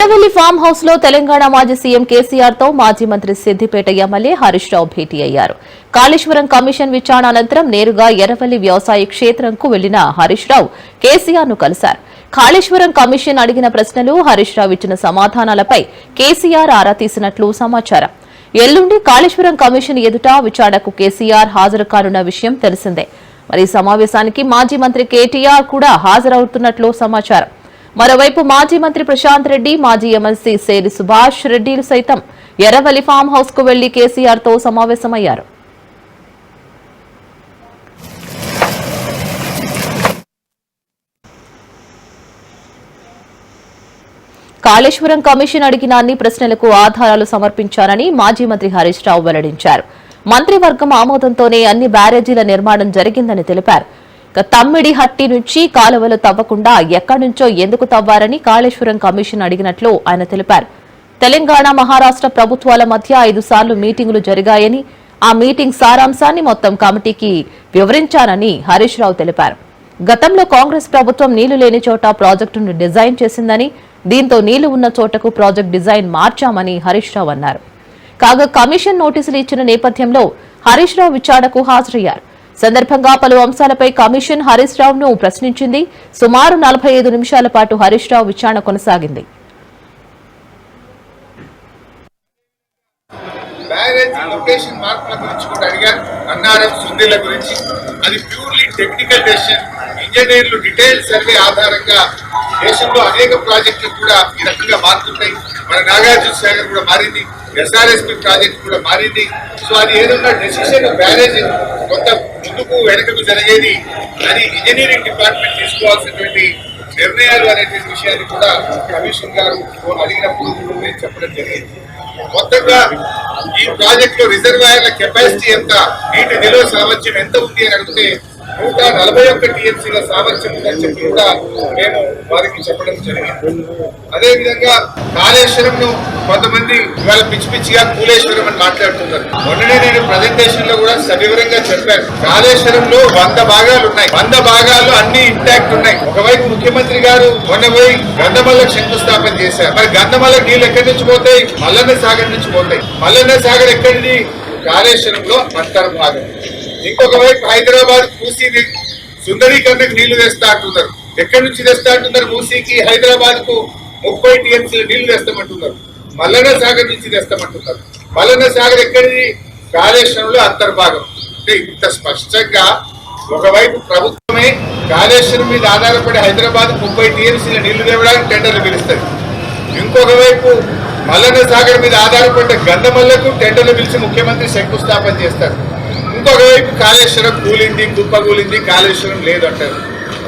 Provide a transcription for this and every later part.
Erravelli farm house లో తెలంగాణ మాజీ CM KCR తో మాజీ మంత్రి సిద్దిపేట ఎమ్మెల్యే హరీష్ రావు భేటీ అయ్యారు. కాళేశ్వరం కమిషన్ విచారణ అనంతరం నేరుగా ఎర్రవెల్లి వ్యవసాయ క్షేత్రంకు వెళ్లిన హరీష్ రావు కేసీఆర్ ను కలిశారు. కాళేశ్వరం కమిషన్ అడిగిన ప్రశ్నలు, హరీష్ రావు ఇచ్చిన సమాధానాలపై కేసీఆర్ ఆరా తీసినట్లు సమాచారం. ఎల్లుండి కాళేశ్వరం కమిషన్ ఎదుట విచారణకు కేసీఆర్ హాజరు కానున్న విషయం తెలిసిందే. మరి సమావేశానికి మాజీ మంత్రి కేటీఆర్ కూడా హాజరవుతున్నట్లు సమాచారం. మరోవైపు మాజీ మంత్రి ప్రశాంత్ రెడ్డి, మాజీ ఎమ్మెల్సీ సేరి సుభాష్ రెడ్డిలు సైతం ఎర్రవెల్లి ఫామ్ హౌస్ కు వెళ్లి కేసీఆర్ తో సమావేశమయ్యారు. కాళేశ్వరం కమిషన్ అడిగిన అన్ని ప్రశ్నలకు ఆధారాలు సమర్పించారని మాజీ మంత్రి హరీష్ రావు వెల్లడించారు. మంత్రివర్గం ఆమోదంతోనే అన్ని బ్యారేజీల నిర్మాణం జరిగిందని తెలిపారు. తమ్మిడి హట్టి నుంచి కాలువలు తవ్వకుండా ఎక్కడి నుంచో ఎందుకు తవ్వారని కాళేశ్వరం కమిషన్ అడిగినట్లు ఆయన తెలిపారు. తెలంగాణ, మహారాష్ట్ర ప్రభుత్వాల మధ్య 5 సార్లు మీటింగులు జరిగాయని, ఆ మీటింగ్ సారాంశాన్ని మొత్తం కమిటీకి వివరించానని హరీష్ రావు తెలిపారు. గతంలో కాంగ్రెస్ ప్రభుత్వం నీళ్లు లేని చోట ప్రాజెక్టును డిజైన్ చేసిందని, దీంతో నీళ్లు ఉన్న చోటకు ప్రాజెక్టు డిజైన్ మార్చామని హరీష్ రావు అన్నారు. కాగా కమిషన్ నోటీసులు ఇచ్చిన నేపథ్యంలో హరీష్ రావు విచారణకు హాజరయ్యారు. సందర్భంగా పలు అంశాలపై కమిషన్ హరీష్ రావును ప్రశ్నించింది. సుమారు 45 నిమిషాల పాటు హరీష్ రావు విచారణ కొనసాగింది. బ్యారేజ్ లొకేషన్ మార్పుల గురించి కూడా అడిగారు. అన్నారం సుందీల గురించి అది ప్యూర్లీ టెక్నికల్ డెసిషన్. ఇంజనీర్లు డీటెయిల్ సర్వే ఆధారంగా దేశంలో అనేక ప్రాజెక్టులు కూడా ఈ రకంగా మారుతున్నాయి. మన నాగార్జున సాగర్ కూడా మారింది, ఎస్ఆర్ఎస్పీ ప్రాజెక్ట్ కూడా మారింది. సో అది ఏదన్నా డెసిషన్ బ్యారేజ్ కొంత ముందుకు వెనకకు జరిగేది అది ఇంజనీరింగ్ డిపార్ట్మెంట్ తీసుకోవాల్సినటువంటి నిర్ణయాలు అనేటువంటి విషయాన్ని కూడా కమిషన్ గారు అడిగినప్పుడు నేను చెప్పడం జరిగింది. మొత్తంగా ఈ ప్రాజెక్ట్ లో రిజర్వాయర్ల కెపాసిటీ ఎంత, నీటి నిల్వ సామర్థ్యం ఎంత ఉంది అని అడిగితే 141 టీఎంసీల సామర్థ్యం ఉందని చెప్పి కూడా మేము వారికి చెప్పడం జరిగింది. అదేవిధంగా కాళేశ్వరం ను కొంతమంది ఇవాళ పిచ్చి పిచ్చిగా కూలేశ్వరం అని మాట్లాడుతున్నారు. మొన్ననే నేను ప్రజెంటేషన్ లో కూడా సవివరంగా చెప్పాను. కాళేశ్వరంలో 100 భాగాలు ఉన్నాయి. 100 భాగాలు అన్ని ఇంటాక్ట్ ఉన్నాయి. ఒకవైపు ముఖ్యమంత్రి గారు మొన్న పోయి గంధమల్లకు శంకుస్థాపన చేశారు. మరి గంధమల్లకు నీళ్ళు ఎక్కడి నుంచి పోతాయి? మల్లన్న సాగర్ నుంచి పోతాయి. మల్లన్న సాగర్ ఎక్కడిది? కాళేశ్వరంలో అంతర్భాగం. ఇంకొక వైపు హైదరాబాద్ మూసీ సుందరీకరణకు నీళ్లు తెస్తా అంటున్నారు. ఎక్కడి నుంచి తెస్తా అంటున్నారు? మూసీకి హైదరాబాద్ కు 30 టీఎంసీలు నీళ్లు తెస్తామంటున్నారు. మల్లన్న సాగర్ నుంచి తెస్తామంటున్నారు. మల్లన్న సాగర్ ఎక్కడిది? కాళేశ్వరంలో అంతర్భాగం. అంటే ఇంత స్పష్టంగా ఒకవైపు ప్రభుత్వమే కాళేశ్వరం మీద ఆధారపడి హైదరాబాద్ 30 టీఎంసీల నీళ్లు తేవడానికి టెండర్లు పిలుస్తుంది. ఇంకొక వైపు మల్లన్న సాగర్ మీద ఆధారపడ్డ గంధమల్లకు టెండర్లు పిలిచి ముఖ్యమంత్రి శంకుస్థాపన చేస్తారు. ఇంకొక వైపు కాళేశ్వరం కూలింది, కుప్పకూలింది, కాళేశ్వరం లేదు అంటారు.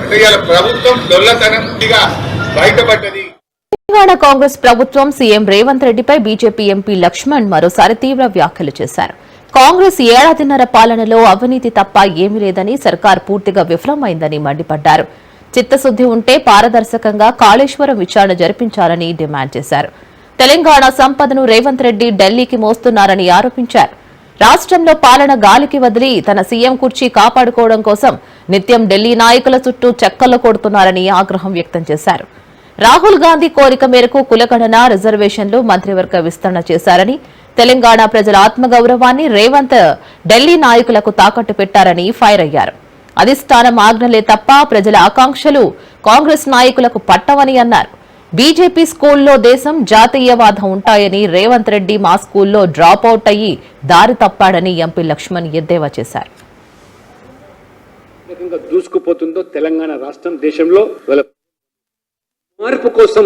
అంటే ఇవాళ ప్రభుత్వం దొల్లతనంగా బయటపడ్డది. తెలంగాణ కాంగ్రెస్ ప్రభుత్వం సీఎం రేవంత్ రెడ్డిపై బీజేపీ ఎంపీ లక్ష్మణ్ మరోసారి తీవ్ర వ్యాఖ్యలు చేశారు. కాంగ్రెస్ ఏడాదిన్నర పాలనలో అవినీతి తప్ప ఏమీ లేదని, సర్కార్ పూర్తిగా విఫలమైందని మండిపడ్డారు. చిత్తశుద్ది ఉంటే పారదర్శకంగా కాళేశ్వరం విచారణ జరిపించాలని డిమాండ్ చేశారు. తెలంగాణ సంపదను రేవంత్ రెడ్డి ఢిల్లీకి మోస్తున్నారని ఆరోపించారు. రాష్ట్రంలో పాలన గాలికి వదిలి తన సీఎం కుర్చీ కాపాడుకోవడం కోసం నిత్యం ఢిల్లీ నాయకుల చుట్టూ చెక్కలు కొడుతున్నారని ఆగ్రహం వ్యక్తం చేశారు. రాహుల్ గాంధీ కోరిక మేరకు కులగణన, రిజర్వేషన్లు, మంత్రివర్గ విస్తరణ చేశారని, తెలంగాణ ప్రజల ఆత్మగౌరవాన్ని రేవంత్ ఢిల్లీ నాయకులకు తాకట్టు పెట్టారని ఫైర్ అయ్యారు. అధిష్టానం ఆజ్ఞలే తప్ప ప్రజల ఆకాంక్షలు కాంగ్రెస్ నాయకులకు పట్టవని అన్నారు. బీజేపీ స్కూల్లో దేశం, జాతీయవాదం ఉంటాయని, రేవంత్ రెడ్డి మా స్కూల్లో డ్రాప్ అవుట్ అయ్యి దారి తప్పాడని ఎంపీ లక్ష్మణ్ ఎద్దేవా చేశారు. దూసుకుపోతుందో తెలంగాణ రాష్ట్రం, దేశంలో మార్పు కోసం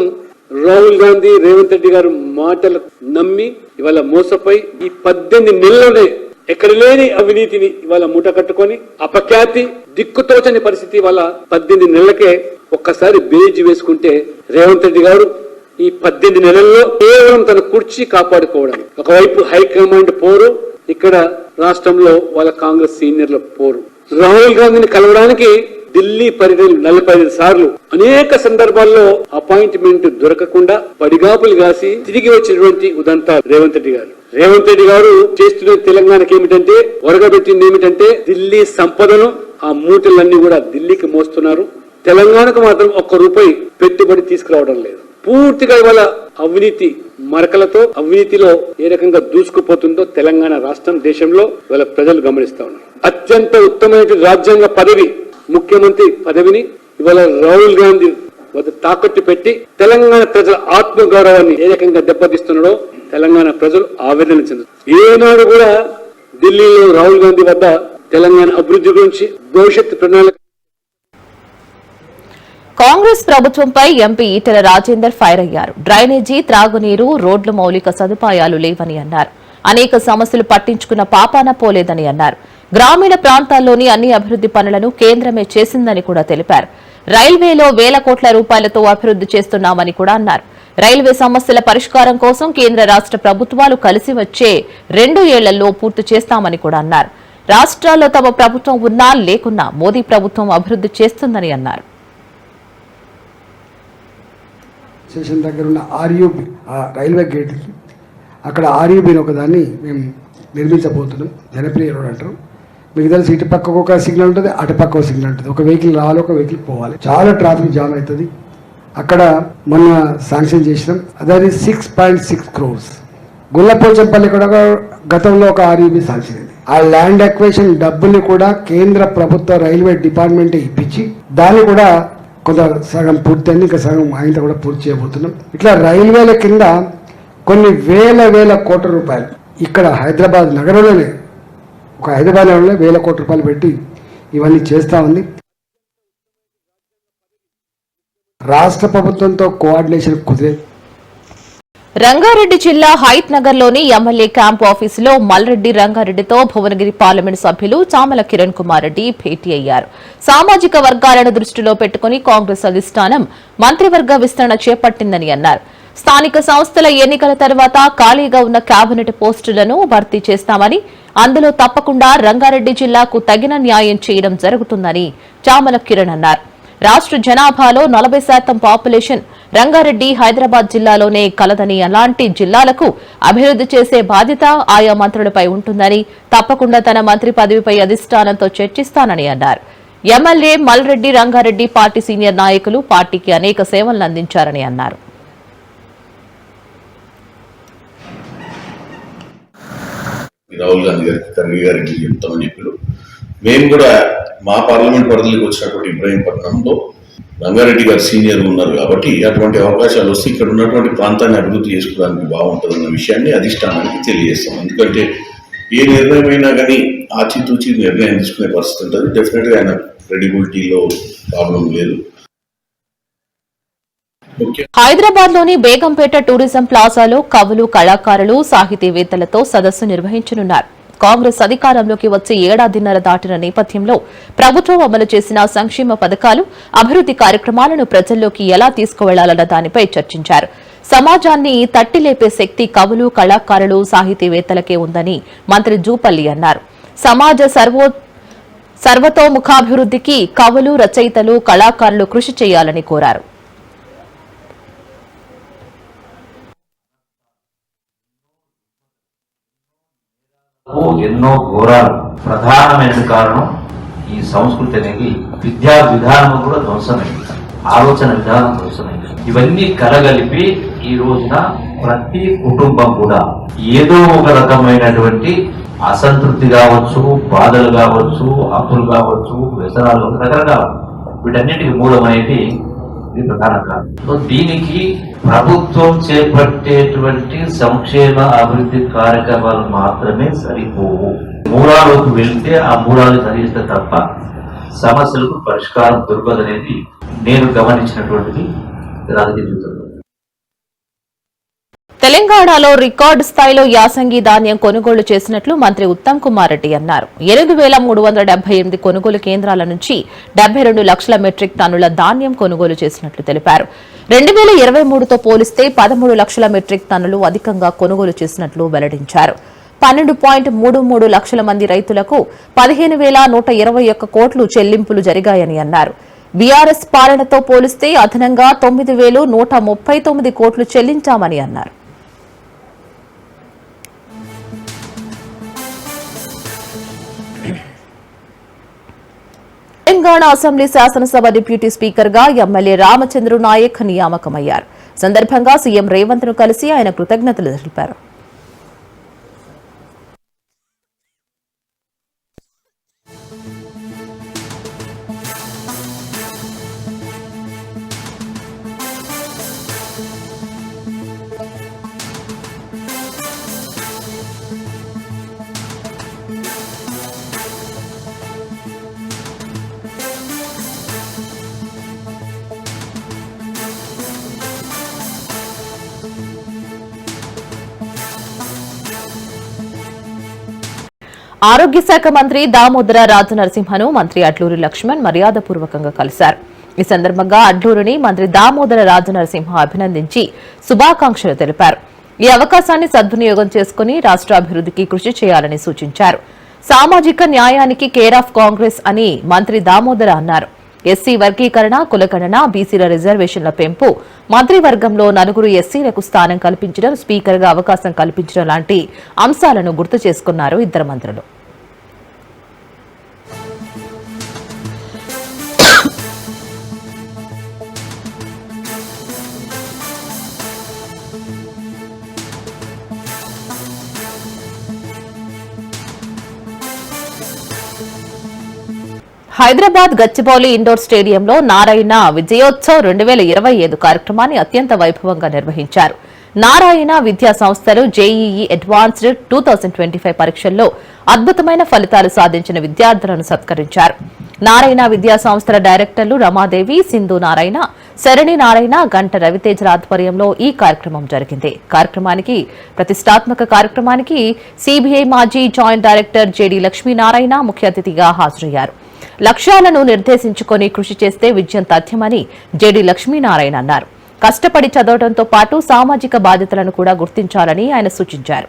రాహుల్ గాంధీ, రేవంత్ రెడ్డి గారు మాటలు నమ్మి ఇవాళ మోసపోయి ఈ 18 నెలల్లోనే ఎక్కడ లేని అవినీతిని ఇవాళ మూట కట్టుకొని అపఖ్యాతి, దిక్కుతోచని పరిస్థితి వల్ల 18 నెలలకే ఒక్కసారి బేజీ వేసుకుంటే రేవంత్ రెడ్డి గారు ఈ 18 నెలల్లో కేవలం తన కుర్చీ కాపాడుకోవడం. ఒకవైపు హైకమాండ్ పోరు, ఇక్కడ రాష్ట్రంలో వాళ్ళ కాంగ్రెస్ సీనియర్ల పోరు. రాహుల్ గాంధీని కలవడానికి ఢిల్లీ పర్యటన 45 సార్లు, అనేక సందర్భాల్లో అపాయింట్మెంట్ దొరకకుండా పడిగాపులు కాసి తిరిగి వచ్చినటువంటి ఉదంతా రేవంత్ రెడ్డి గారు. రేవంత్ రెడ్డి గారు చేస్తున్న తెలంగాణకి ఏమిటంటే, ఒరగబెట్టింది ఏమిటంటే ఢిల్లీ సంపదను, ఆ మూటలన్నీ కూడా ఢిల్లీకి మోస్తున్నారు. తెలంగాణకు మాత్రం 1 రూపాయి పెట్టుబడి తీసుకురావడం లేదు. పూర్తిగా ఇవాళ అవినీతి మరకలతో అవినీతిలో ఏ రకంగా దూసుకుపోతుందో తెలంగాణ రాష్ట్రం దేశంలో ఇవాళ ప్రజలు గమనిస్తా ఉన్నారు. అత్యంత ఉత్తమమైన రాజ్యాంగ పదవి ముఖ్యమంత్రి పదవిని ఇవాళ రాహుల్ గాంధీ వద్ద తాకట్టు పెట్టి తెలంగాణ ప్రజల ఆత్మ గౌరవాన్ని ఏ రకంగా దెబ్బతీస్తున్నాడో తెలంగాణ ప్రజలు ఆవేదన చెందుతారు. ఏనాడు కూడా ఢిల్లీలో రాహుల్ గాంధీ వద్ద తెలంగాణ అభివృద్ధి గురించి భవిష్యత్తు ప్రణాళిక. కాంగ్రెస్ ప్రభుత్వంపై ఎంపీ ఈటెల రాజేందర్ ఫైర్ అయ్యారు. డ్రైనేజీ, త్రాగునీరు, రోడ్లు మౌలిక సదుపాయాలు లేవని అన్నారు. అనేక సమస్యలు పట్టించుకున్న పాపాన పోలేదని అన్నారు. గ్రామీణ ప్రాంతాల్లోని అన్ని అభివృద్ది పనులను కేంద్రమే చేసిందని కూడా తెలిపారు. రైల్వేలో వేల కోట్ల రూపాయలతో అభివృద్ది చేస్తున్నామని కూడా అన్నారు. రైల్వే సమస్యల పరిష్కారం కోసం కేంద్ర రాష్ట్ర ప్రభుత్వాలు కలిసి వచ్చే 2 ఏళ్లలో పూర్తి చేస్తామని కూడా అన్నారు. రాష్ట్రాల్లో తమ ప్రభుత్వం ఉన్నా లేకున్నా మోదీ ప్రభుత్వం అభివృద్ది చేస్తుందని అన్నారు. స్టేషన్ దగ్గర ఉన్న ఆర్యూబీ రైల్వే గేట్కి అక్కడ ఆర్యూబీని ఒకదాన్ని మేము నిర్మించబోతున్నాం. జనప్రియ రోడ్ అంటారు. మీకు తెలిసి ఇటు పక్కకు ఒక సిగ్నల్ ఉంటుంది, అటు పక్క ఒక సిగ్నల్ ఉంటుంది. ఒక వెహికల్ రావాలి, ఒక వెహికల్ పోవాలి. చాలా ట్రాఫిక్ జామ్ అవుతుంది. అక్కడ మొన్న శాంక్షన్ చేసినాం. అదే 6.6 crores. గుల్లపోచంపల్లి కూడా గతంలో ఒక ఆర్యూబీ శాంక్షన్ అయింది. ఆ ల్యాండ్ అక్వేషన్ డబ్బుల్ని కూడా కేంద్ర ప్రభుత్వ రైల్వే డిపార్ట్మెంట్ ఇప్పించి దాన్ని కూడా కొంత సగం పూర్తయింది, ఇంకా సగం ఆయన కూడా పూర్తి చేయబోతున్నాం. ఇట్లా రైల్వేల కింద కొన్ని వేల కోట్ల రూపాయలు ఇక్కడ హైదరాబాద్ నగరంలోనే, ఒక హైదరాబాద్ నగరంలో 1000 కోట్ల రూపాయలు పెట్టి ఇవన్నీ చేస్తూ ఉంది. రాష్ట్ర ప్రభుత్వంతో కోఆర్డినేషన్ కుదిరే. రంగారెడ్డి జిల్లా హైత్ నగర్ లోని ఎమ్మెల్యే క్యాంప్ ఆఫీసులో మల్రెడ్డి రంగారెడ్డితో భువనగిరి పార్లమెంట్ సభ్యులు చామల కిరణ్ కుమార్ రెడ్డి భేటీ అయ్యారు. సామాజిక వర్గాలను దృష్టిలో పెట్టుకుని కాంగ్రెస్ అధిష్టానం మంత్రివర్గ విస్తరణ చేపట్టిందని అన్నారు. స్థానిక సంస్థల ఎన్నికల తర్వాత ఖాళీగా ఉన్న కేబినెట్ పోస్టులను భర్తీ చేస్తామని, అందులో తప్పకుండా రంగారెడ్డి జిల్లాకు తగిన న్యాయం చేయడం జరుగుతుందని చామల కిరణ్ అన్నారు. రాష్ట్ర జనాభాలో 40% పాపులేషన్ రంగారెడ్డి, హైదరాబాద్ జిల్లాలోనే కలదని, అలాంటి జిల్లాలకు అభివృద్ది చేసే బాధ్యత ఆయా మంత్రులపై ఉంటుందని, తప్పకుండా తన మంత్రి పదవిపై అధిష్టానంతో చర్చిస్తానని అన్నారు. MLA Malreddy Rangareddy party senior నాయకులు, పార్టీకి అనేక సేవలను అందించారని అన్నారు. రాహుల్ గాంధీ గారికి, ఖర్గే గారికి చెప్తామని చెప్పారు. మేము కూడా మా పార్లమెంట్ పరిధిలోకి వచ్చినటువంటి ఇబ్రాహీంపట్నంలో రంగారెడ్డి గారు సీనియర్ ఉన్నారు కాబట్టి అటువంటి అవకాశాలు వస్తే ఇక్కడ ఉన్నటువంటి ప్రాంతాన్ని అభివృద్ధి చేసుకోవడానికి బాగుంటుందన్న విషయాన్ని అధిష్టానానికి తెలియజేస్తాం. ఎందుకంటే ఏ నిర్ణయం అయినా కానీ ఆచితూచి నిర్ణయం తీసుకునే పరిస్థితి ఉంటుంది. డెఫినెట్గా ఆయన క్రెడిబిలిటీలో ప్రాబ్లం లేదు. హైదరాబాద్ లోని బేగంపేట టూరిజం ప్లాజాలో కవులు, కళాకారులు, సాహితీవేత్తలతో సదస్సు నిర్వహించనున్నారు. కాంగ్రెస్ అధికారంలోకి వచ్చి 1.5 ఏళ్లు దాటిన నేపథ్యంలో ప్రభుత్వం అమలు చేసిన సంక్షేమ పథకాలు, అభివృద్ది కార్యక్రమాలను ప్రజల్లోకి ఎలా తీసుకువెళ్లాలన్న దానిపై చర్చించారు. సమాజాన్ని తట్టిలేపే శక్తి కవులు, కళాకారులు, సాహితీవేత్తలకే ఉందని మంత్రి జూపల్లి అన్నారు. సమాజ సర్వతోముఖాభివృద్దికి కవులు, రచయితలు, కళాకారులు కృషి చేయాలని కోరారు. ఎన్నో ఘోరాలు. ప్రధానమైన కారణం ఈ సంస్కృతి అనేది విద్యా విధానం కూడా ధ్వంసమైంది, ఆలోచన విధానం ధ్వంసమైంది. ఇవన్నీ కలగలిపి ఈ రోజున ప్రతి కుటుంబం కూడా ఏదో ఒక రకమైనటువంటి అసంతృప్తి కావచ్చు, బాధలు కావచ్చు, అప్పులు కావచ్చు, వ్యసనాలు, రకరకాల వీటన్నిటికి మూలమైనది ఇది ప్రధాన కారణం. సో దీనికి ప్రభుత్వం చేపట్టేటువంటి సంక్షేమ అభివృద్ధి కార్యక్రమాలు మాత్రమే సరిపోవు. మూలాలకు వెళ్తే ఆ మూలాలు సరిస్తే తప్ప సమస్యలకు పరిష్కారం దొరకదనేది నేను గమనించినటువంటిది రాజకీయ జీవితంలో. తెలంగాణలో రికార్డు స్థాయిలో యాసంగి ధాన్యం కొనుగోలు చేసినట్లు మంత్రి ఉత్తమ్ కుమార్ రెడ్డి అన్నారు. 8,378 కొనుగోలు కేంద్రాల నుంచి 72 లక్షల మెట్రిక్ టన్నుల ధాన్యం కొనుగోలు చేసినట్లు తెలిపారు. 2023తో పోలిస్తే 13 లక్షల మెట్రిక్ టన్నులు అధికంగా కొనుగోలు చేసినట్లు వెల్లడించారు. 12.33 లక్షల మంది రైతులకు 15,121 కోట్లు చెల్లింపులు జరిగాయని అన్నారు. బీఆర్ఎస్ పాలనతో పోలిస్తే అదనంగా 9,139 కోట్లు చెల్లించామని అన్నారు. తెలంగాణ అసెంబ్లీ శాసనసభ డిప్యూటీ స్పీకర్ గా ఎమ్మెల్యే రామచంద్ర నాయక్ నియామకమయ్యారు. సందర్భంగా సీఎం రేవంత్ ను కలిసి ఆయన కృతజ్ఞతలు తెలిపారు. ఆరోగ్య శాఖ మంత్రి దామోదర రాజనరసింహను మంత్రి అడ్లూరి లక్ష్మణ్ మర్యాదపూర్వకంగా కలిశారు. ఈ సందర్భంగా అడ్లూరిని మంత్రి దామోదర రాజనరసింహ అభినందించి శుభాకాంక్షలు తెలిపారు. ఈ అవకాశాన్ని సద్వినియోగం చేసుకుని రాష్ట్రాభివృద్ధికి కృషి చేయాలని సూచించారు. సామాజిక న్యాయానికి కేర్ ఆఫ్ కాంగ్రెస్ అని మంత్రి దామోదర అన్నారు. ఎస్సీ వర్గీకరణ, కులగణన, బీసీల రిజర్వేషన్ల పెంపు, మంత్రివర్గంలో 4 ఎస్సీలకు స్థానం కల్పించడం, స్పీకర్గా అవకాశం కల్పించడం లాంటి అంశాలను గుర్తు చేసుకున్నారు ఇద్దరు మంత్రులు. హైదరాబాద్ గచ్చిబౌలి ఇండోర్ స్టేడియంలో నారాయణ విజయోత్సవ్ 2025 కార్యక్రమాన్ని అత్యంత వైభవంగా నిర్వహించారు. నారాయణ విద్యా సంస్థలు జేఈఈ అడ్వాన్స్డ్ 2025 పరీక్షల్లో అద్భుతమైన ఫలితాలు సాధించిన విద్యార్థులను సత్కరించారు. నారాయణ విద్యా సంస్థల డైరెక్టర్లు రమాదేవి, సింధు నారాయణ, శరణి నారాయణ, గంట రవితేజల ఆధ్వర్యంలో ఈ కార్యక్రమం జరిగింది. ప్రతిష్టాత్మక కార్యక్రమానికి సిబిఐ మాజీ జాయింట్ డైరెక్టర్ జేడీ లక్ష్మీనారాయణ ముఖ్య అతిథిగా హాజరయ్యారు. లక్ష్యాలను నిర్దేశించుకుని కృషి చేస్తే విజయం తథ్యమని జేడీ లక్ష్మీనారాయణ అన్నారు. కష్టపడి చదవడంతో పాటు సామాజిక బాధ్యతలను కూడా గుర్తించాలని ఆయన సూచించారు.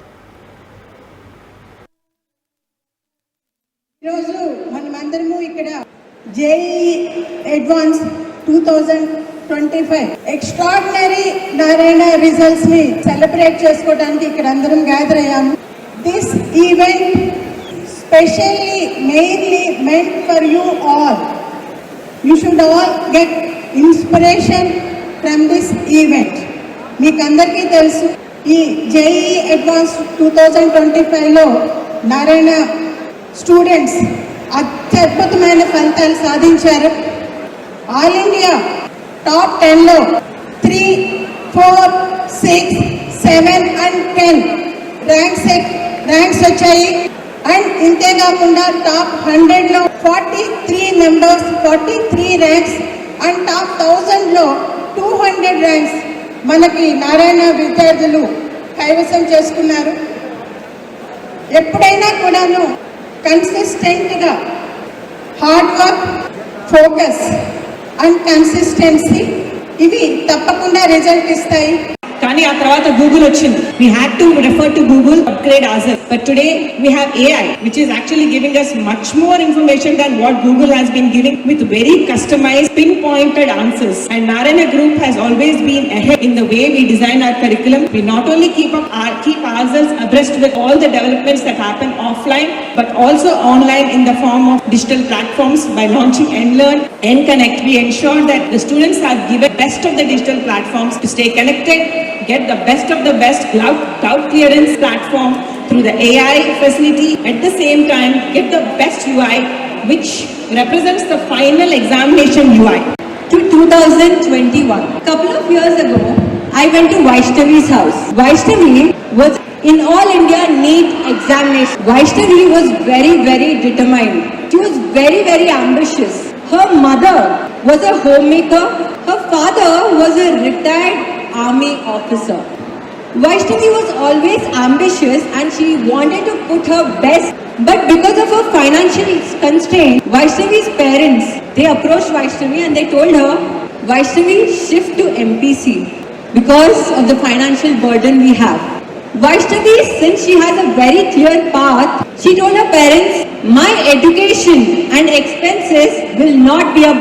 ఈరోజు మనమందరము ఇక్కడ JEE advance 2025 extraordinary Narayana results ని సెలబ్రేట్ చేసుకోవడానికి ఇక్కడ అందరం గ్యాదర్ అయ్యాము. This event specially mainly meant for you all. You should all get inspiration from this event. మీకందరికీ తెలుసు ఈ జేఈఈ అడ్వాన్స్ 2025 లో నారాయణ స్టూడెంట్స్ అత్యద్భుతమైన ఫలితాలు సాధించారు. ఆల్ ఇండియా టాప్ 10 లో 3, 4, 6, 7 and 10 ర్యాంక్స్ వచ్చాయి. అండ్ ఇంతేకాకుండా టాప్ 100 లో 43 మెంబర్స్, 43 ర్యాంక్స్ అండ్ టాప్ 1000 లో 200 ర్యాంక్స్ మనకి నారాయణ విద్యార్థులు కైవసం చేసుకున్నారు. ఎప్పుడైనా కూడాను కన్సిస్టెంట్ గా hard work, focus and consistency ఇవి తప్పకుండా రిజల్ట్ ఇస్తాయి. కానీ ఆ తర్వాత గూగుల్ వచ్చింది. We had to refer to Google, upgrade ourselves. But today we have AI, which is actually giving us much more information than what Google has been giving, with very customized, pinpointed answers. And Narayana Group has always been ahead in the way we design our curriculum. We not only keep ourselves abreast with all the developments that happen offline, but also online in the form of digital platforms. By launching NLearn, NConnect, we ensure that the students are given best of the digital platforms to stay connected, get the best of the best doubt clearance platform through the AI facility. At the same time, get the best UI, which represents the final examination UI. To 2021. Couple of years ago, I went to Vaishnavi's house. Vaishnavi was in all India NEET examination. Vaishnavi was very, very determined. She was very, very ambitious. Her mother was a homemaker. Her father was a retired army officer. Vaishnavi was always ambitious and she wanted to put her best, but because of her financial constraint, Vaishnavi's parents, they approached Vaishnavi and they told her, Vaishnavi, shift to MPC because of the financial burden we have. Vaishnavi, since she has a very clear path, she told her parents, my education and expenses will not be a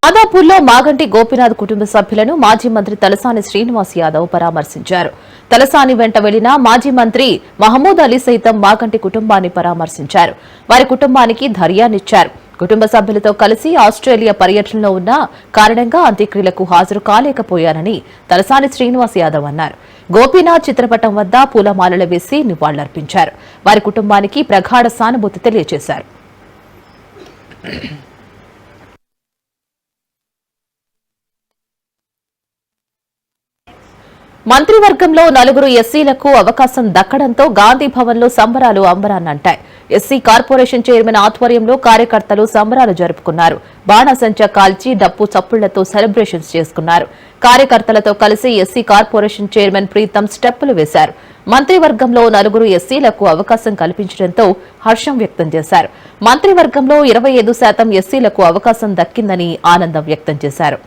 మాదాపూర్లో Maganti Gopinath కుటుంబ సభ్యులను మాజీ మంత్రి తలసాని శ్రీనివాస్ యాదవ్ పరామర్శించారు. తలసాని వెంట వెళ్లిన మాజీ మంత్రి మహమూద్ అలీ సైతం మాగంటి కుటుంబాన్ని పరామర్శించారు. వారి కుటుంబానికి ధైర్యాన్నిచ్చారు. కుటుంబ సభ్యులతో కలిసి ఆస్ట్రేలియా పర్యటనలో ఉన్న కారణంగా అంత్యక్రియలకు హాజరు కాలేకపోయానని తలసాని శ్రీనివాస్ యాదవ్ అన్నారు. గోపీనాథ్ చిత్రపటం వద్ద పూలమాలలు వేసి నివాళులర్పించారు. వారి కుటుంబానికి ప్రగాఢ సానుభూతి తెలియజేశారు. మంత్రివర్గంలో 4 ఎస్సీలకు అవకాశం దక్కడంతో గాంధీ భవన్లో సంబరాలు అంబరాన్నంటాయి. ఎస్సీ కార్పొరేషన్ చైర్మన్ ఆధ్వర్యంలో కార్యకర్తలు సంబరాలు జరుపుకున్నారు. బాణసంచా కాల్చి డప్పు చప్పుళ్లతో సెలబ్రేషన్స్ చేసుకున్నారు. కార్యకర్తలతో కలిసి ఎస్సీ కార్పొరేషన్ చైర్మన్ ప్రీతం స్టెప్పులు వేశారు. మంత్రివర్గంలో 4 ఎస్సీలకు అవకాశం కల్పించడంతో హర్షం వ్యక్తం చేశారు. మంత్రివర్గంలో 25% ఎస్సీలకు అవకాశం దక్కిందని ఆనందం వ్యక్తం చేశారు.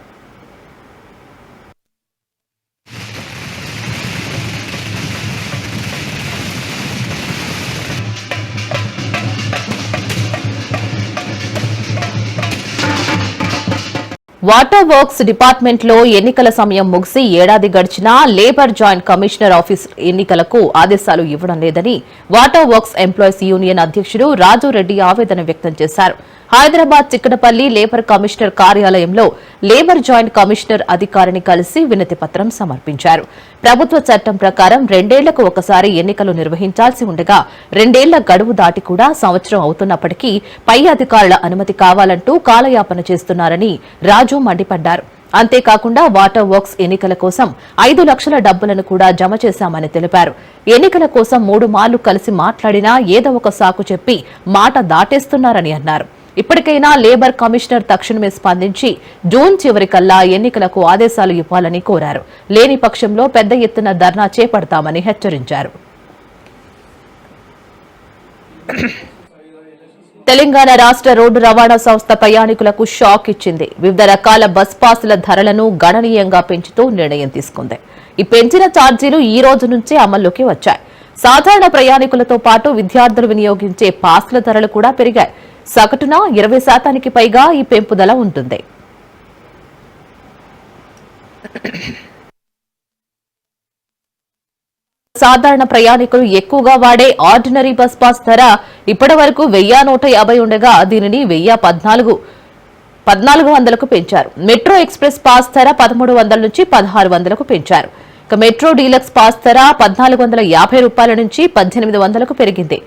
వాటర్ వర్క్స్ డిపార్ట్మెంట్ లో ఎన్నికల సమయం ముగిసి ఏడాది గడిచినా లేబర్ జాయింట్ కమిషనర్ ఆఫీస్ ఎన్నికలకు ఆదేశాలు ఇవ్వడం లేదని వాటర్ వర్క్స్ ఎంప్లాయీస్ యూనియన్ అధ్యక్షుడు రాజురెడ్డి ఆవేదన వ్యక్తం చేశారు. హైదరాబాద్ చిక్కడపల్లి లేబర్ కమిషనర్ కార్యాలయంలో లేబర్ జాయింట్ కమిషనర్ అధికారిని కలిసి వినతి పత్రం సమర్పించారు. ప్రభుత్వ చట్టం ప్రకారం 2 ఏళ్లకు ఒకసారి ఎన్నికలు నిర్వహించాల్సి ఉండగా 2 ఏళ్ల గడువు దాటి కూడా సంవత్సరం అవుతున్నప్పటికీ పై అధికారుల అనుమతి కావాలంటూ కాలయాపన చేస్తున్నారని రాజు మండిపడ్డారు. అంతేకాకుండా వాటర్ వర్క్స్ ఎన్నికల కోసం 5 లక్షల డబ్బులను కూడా జమ చేశామని తెలిపారు. ఎన్నికల కోసం 3 మార్లు కలిసి మాట్లాడినా ఏదో ఒక సాకు చెప్పి మాట దాటేస్తున్నారని అన్నారు. ఇప్పటికైనా లేబర్ కమిషనర్ తక్షణమే స్పందించి జూన్ చివరికల్లా ఎన్నికలకు ఆదేశాలు ఇవ్వాలని కోరారు. లేని పక్షంలో పెద్ద ఎత్తున ధర్నా చేపడతామని హెచ్చరించారు. తెలంగాణ రాష్ట్ర రోడ్డు రవాణా సంస్థ ప్రయాణికులకు షాక్ ఇచ్చింది. వివిధ రకాల బస్ పాసుల ధరలను గణనీయంగా పెంచుతూ నిర్ణయం తీసుకుంది. ఈ పెంచిన ఛార్జీలు ఈ రోజు నుంచే అమల్లోకి వచ్చాయి. సాధారణ ప్రయాణికులతో పాటు విద్యార్థులు వినియోగించే పాస్ల ధరలు కూడా పెరిగాయి. సగటున 20% పైగా ఈ పెంపుదల ఉంటుంది. సాధారణ ప్రయాణికులు ఎక్కువగా వాడే ఆర్డినరీ బస్ పాస్ ధర ఇప్పటి వరకు 1150 ఉండగా దీనిని 1400కు పెంచారు. మెట్రో ఎక్స్ప్రెస్ పాస్ ధర 1300 నుంచి 1600కు పెంచారు. ఇక మెట్రో డీలక్స్ పాస్ ధర 1450 రూపాయల నుంచి 1800కు పెరిగింది.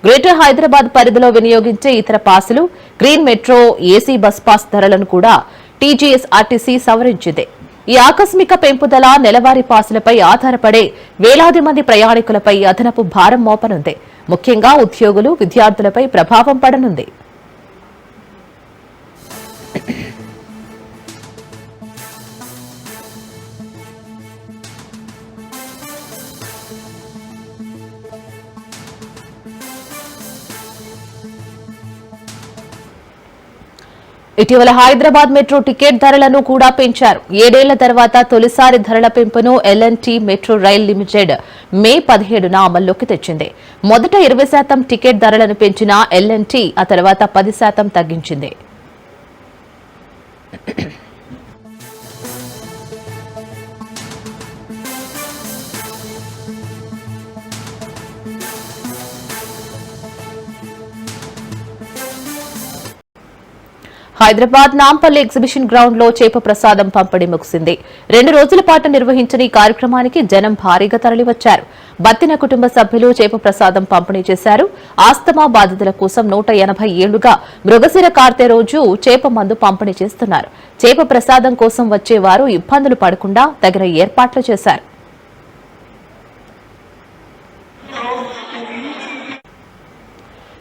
గ్రేటర్ హైదరాబాద్ పరిధిలో వినియోగించే ఇతర పాసులు, green metro AC bus pass ధరలను కూడా టీజీఎస్ఆర్టీసీ సవరించింది. ఈ ఆకస్మిక పెంపుదల నెలవారీ పాసులపై ఆధారపడే వేలాది మంది ప్రయాణికులపై అదనపు భారం మోపనుంది. ముఖ్యంగా ఉద్యోగులు, విద్యార్థులపై ప్రభావం పడనుంది. ఇటీవల హైదరాబాద్ మెట్రో టికెట్ ధరలను కూడా పెంచారు. 7 ఏళ్ల తర్వాత తొలిసారి ధరల పెంపును ఎల్ఎన్టీ మెట్రో రైల్ లిమిటెడ్ మే 17న అమల్లోకి తెచ్చింది. మొదట 20% టికెట్ ధరలను పెంచిన ఎల్ఎన్టీ ఆ తర్వాత 10% తగ్గించింది. హైదరాబాద్ నాంపల్లి ఎగ్జిబిషన్ గ్రౌండ్ లో చేప ప్రసాదం పంపిణీ ముగిసింది. 2 రోజుల పాటు నిర్వహించిన ఈ కార్యక్రమానికి జనం భారీగా తరలివచ్చారు. బత్తిన కుటుంబ సభ్యులు చేప ప్రసాదం పంపిణీ చేశారు. ఆస్తమా బాధితుల కోసం 180 ఏళ్లుగా మృగశిర కార్తె రోజు చేప మందు పంపిణీ చేస్తున్నారు. చేప ప్రసాదం కోసం వచ్చేవారు ఇబ్బందులు పడకుండా తగిన ఏర్పాట్లు చేశారు.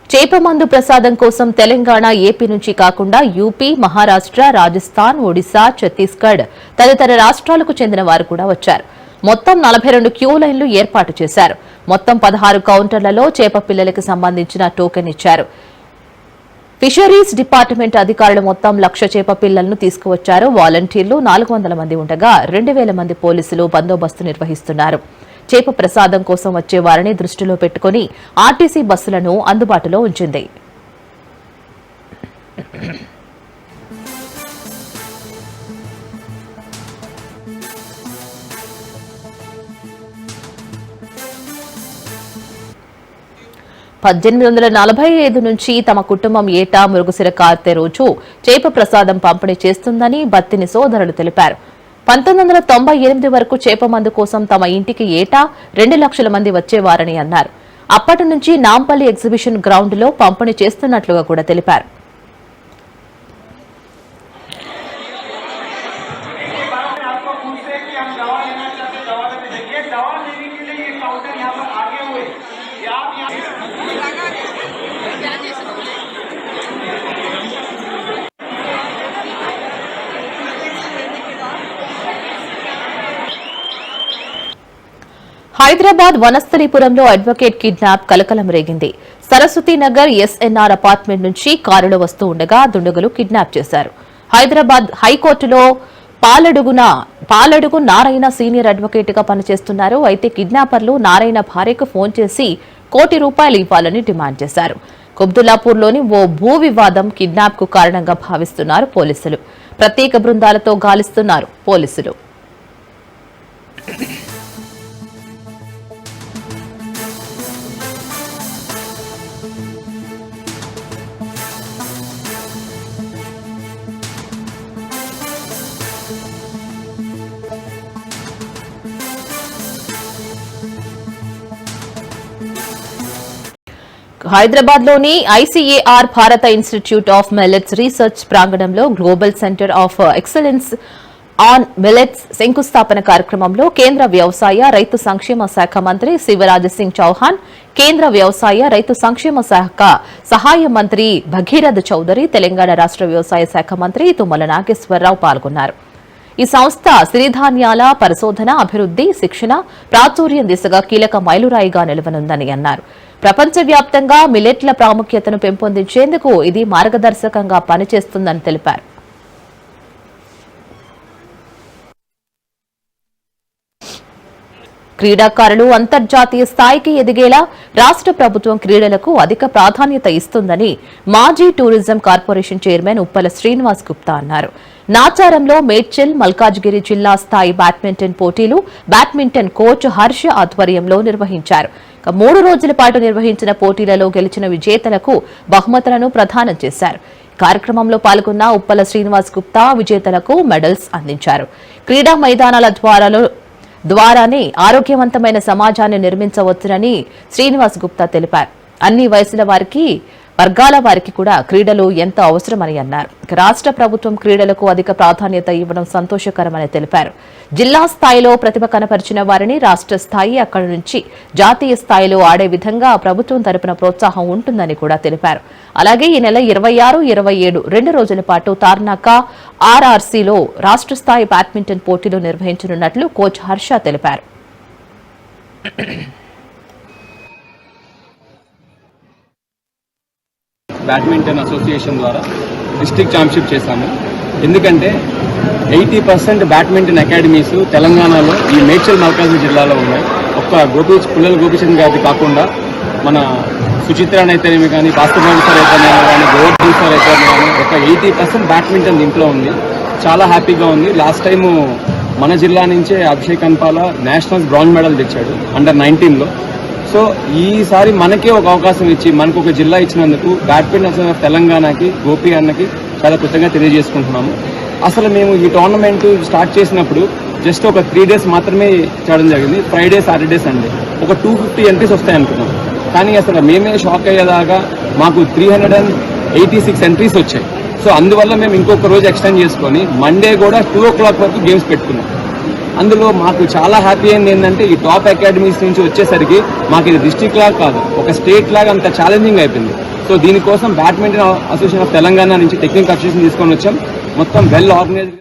చేప మందు ప్రసాదం కోసం తెలంగాణ, ఏపీ నుంచి కాకుండా యూపీ, మహారాష్ట్ర, రాజస్థాన్, ఒడిశా, ఛత్తీస్గఢ్ తదితర రాష్ట్రాలకు చెందిన వారు కూడా వచ్చారు. మొత్తం 42 క్యూ లైన్లు ఏర్పాటు చేశారు. మొత్తం 16 కౌంటర్లలో చేప పిల్లలకు సంబంధించిన టోకెన్ ఇచ్చారు. ఫిషరీస్ డిపార్ట్మెంట్ అధికారులు మొత్తం 1,00,000 చేప పిల్లలను తీసుకువచ్చారు. వాలంటీర్లు 400 మంది ఉండగా 2,000 మంది పోలీసులు బందోబస్తు నిర్వహిస్తున్నారు. చేప ప్రసాదం కోసం వచ్చే వారిని దృష్టిలో పెట్టుకుని ఆర్టీసీ బస్సులను అందుబాటులో ఉంచింది. 1845 నుంచి తమ కుటుంబం ఏటా మురుగుసిర కార్తె రోజు చేప ప్రసాదం పంపిణీ చేస్తుందని బత్తిని సోదరులు తెలిపారు. 1998 వరకు చేప మందు కోసం తమ ఇంటికి ఏటా 2 లక్షల మంది వచ్చేవారని అన్నారు. అప్పటి నుంచి నాంపల్లి ఎగ్జిబిషన్ గ్రౌండ్ లో పంపిణీ చేస్తున్నట్లుగా కూడా తెలిపారు. హైదరాబాద్ వనస్థలిపురంలో అడ్వకేట్ కిడ్నాప్ కలకలం రేగింది. సరస్వతి నగర్ ఎస్ఎన్ఆర్ అపార్ట్మెంట్ నుంచి కారులో వస్తూ ఉండగా దుండగులు కిడ్నాప్ చేశారు. హైదరాబాద్ హైకోర్టులో పాలడుగు నారాయణ సీనియర్ అడ్వకేట్ గా పనిచేస్తున్నారు. అయితే కిడ్నాపర్లు నారాయణ భార్యకు ఫోన్ చేసి ₹1 కోటి ఇవ్వాలని డిమాండ్ చేశారు. కుబ్దుల్లాపూర్లోని ఓ భూ వివాదం కిడ్నాప్ కు కారణంగా భావిస్తున్నారు పోలీసులు. ప్రత్యేక బృందాలతో గాలిస్తున్నారు పోలీసులు. హైదరాబాద్ లోని ఐసీఏఆర్ భారత ఇన్స్టిట్యూట్ ఆఫ్ మిల్లెట్స్ రీసెర్చ్ ప్రాంగణంలో global centre of excellence on millets శంకుస్థాపన కార్యక్రమంలో కేంద్ర వ్యవసాయ రైతు సంక్షేమ శాఖ మంత్రి శివరాజ్ సింగ్ చౌహాన్, కేంద్ర వ్యవసాయ రైతు సంక్షేమ శాఖ సహాయ మంత్రి భగీరథ్ చౌదరి, తెలంగాణ రాష్ట్ర వ్యవసాయ శాఖ మంత్రి తుమ్మల నాగేశ్వరరావు పాల్గొన్నారు. ఈ సంస్థ సిరిధాన్యాల పరిశోధన, అభివృద్ది, శిక్షణ, ప్రాచుర్యం దిశగా కీలక మైలురాయిగా నిలవనుందని అన్నారు. ప్రపంచవ్యాప్తంగా మిల్లెట్ల ప్రాముఖ్యతను పెంపొందించేందుకు ఇది మార్గదర్శకంగా పనిచేస్తుందని తెలిపారు. క్రీడాకారులు అంతర్జాతీయ స్థాయికి ఎదిగేలా రాష్ట్ర ప్రభుత్వం క్రీడలకు అధిక ప్రాధాన్యత ఇస్తుందని మాజీ tourism corporation chairman Uppala Srinivas Gupta అన్నారు. నాచారంలో మేడ్చల్, మల్కాజ్గిరి జిల్లా స్థాయి బ్యాడ్మింటన్ పోటీలు బ్యాడ్మింటన్ కోచ్ హర్ష ఆధ్వర్యంలో నిర్వహించారు. 3 రోజుల పాటు నిర్వహించిన పోటీలలో గెలిచిన విజేతలకు బహుమతులను ప్రదానం చేశారు. కార్యక్రమంలో పాల్గొన్న ఉప్పల శ్రీనివాస్ గుప్తా విజేతలకు మెడల్స్ అందించారు. క్రీడా మైదానాల ద్వారానే ఆరోగ్యవంతమైన సమాజాన్ని నిర్మించవచ్చునని శ్రీనివాస్ గుప్తా తెలిపారు. అన్ని వయసుల వారికి, వర్గాల వారికి కూడా క్రీడలు ఎంతో అవసరమని అన్నారు. రాష్ట్ర ప్రభుత్వం క్రీడలకు అధిక ప్రాధాన్యత ఇవ్వడం సంతోషకరమని తెలిపారు. జిల్లా స్థాయిలో ప్రతిభ కనపరిచిన వారిని రాష్ట్ర స్థాయి, అక్కడి నుంచి జాతీయ స్థాయిలో ఆడే విధంగా ప్రభుత్వం తరపున ప్రోత్సాహం ఉంటుందని కూడా తెలిపారు. అలాగే ఈ నెల 26, 27 2 రోజుల పాటు తార్నాక ఆర్ఆర్సీలో రాష్ట్ర స్థాయి బ్యాడ్మింటన్ పోటీలు నిర్వహించనున్నట్లు కోచ్ హర్ష తెలిపారు. బ్యాడ్మింటన్ అసోసియేషన్ ద్వారా డిస్ట్రిక్ట్ ఛాంపియన్షిప్ చేశాము. ఎందుకంటే 80% బ్యాడ్మింటన్ అకాడమీస్ తెలంగాణలో ఈ మేడ్చల్ మల్కాజ్గిరి జిల్లాలో ఉన్నాయి. ఒక్క పుల్లల గోపీచంద్ గారిది కాకుండా మన సుచిత్ర అయితేనేమి కానీ, బాస్కెట్బాల్ సార్ అయితేనేమి కానీ, గోవర్ధన్ సార్ అయితేనేమి కానీ ఒక 80% బ్యాడ్మింటన్ దీంట్లో ఉంది. చాలా హ్యాపీగా ఉంది. లాస్ట్ టైము మన జిల్లా నుంచే అభిషేక్ అన్పాల నేషనల్స్ బ్రాంజ్ మెడల్ తెచ్చాడు అండర్-19లో. సో ఈసారి మనకే ఒక అవకాశం ఇచ్చి మనకు ఒక జిల్లా ఇచ్చినందుకు బ్యాడ్మింటన్ తెలంగాణకి, గోపి అన్నకి చాలా కృతజ్ఞత తెలియజేసుకుంటున్నాము. అసలు మేము ఈ టోర్నమెంట్ స్టార్ట్ చేసినప్పుడు జస్ట్ ఒక 3 days మాత్రమే చేయడం జరిగింది. ఫ్రైడే, సాటర్డే, సండే ఒక 250 ఎంట్రీస్ వస్తాయనుకున్నాం. కానీ అసలు మేమే షాక్ అయ్యేదాకా మాకు 386 ఎంట్రీస్ వచ్చాయి. సో అందువల్ల మేము ఇంకొక రోజు ఎక్స్టెండ్ చేసుకొని మండే కూడా 2 o'clock వరకు గేమ్స్ పెట్టుకున్నాం. అందులో మాకు చాలా హ్యాపీ అయింది ఏంటంటే ఈ టాప్ అకాడమీస్ నుంచి వచ్చేసరికి మాకు ఇది డిస్ట్రిక్ట్ లాగా కాదు, ఒక స్టేట్ లాగా అంత ఛాలెంజింగ్ అయిపోయింది. సో దీనికోసం బ్యాడ్మింటన్ అసోసియేషన్ ఆఫ్ తెలంగాణ నుంచి టెక్నికల్ అసోసియేషన్ తీసుకొని వచ్చాం. మొత్తం వెల్ ఆర్గనైజ్డ్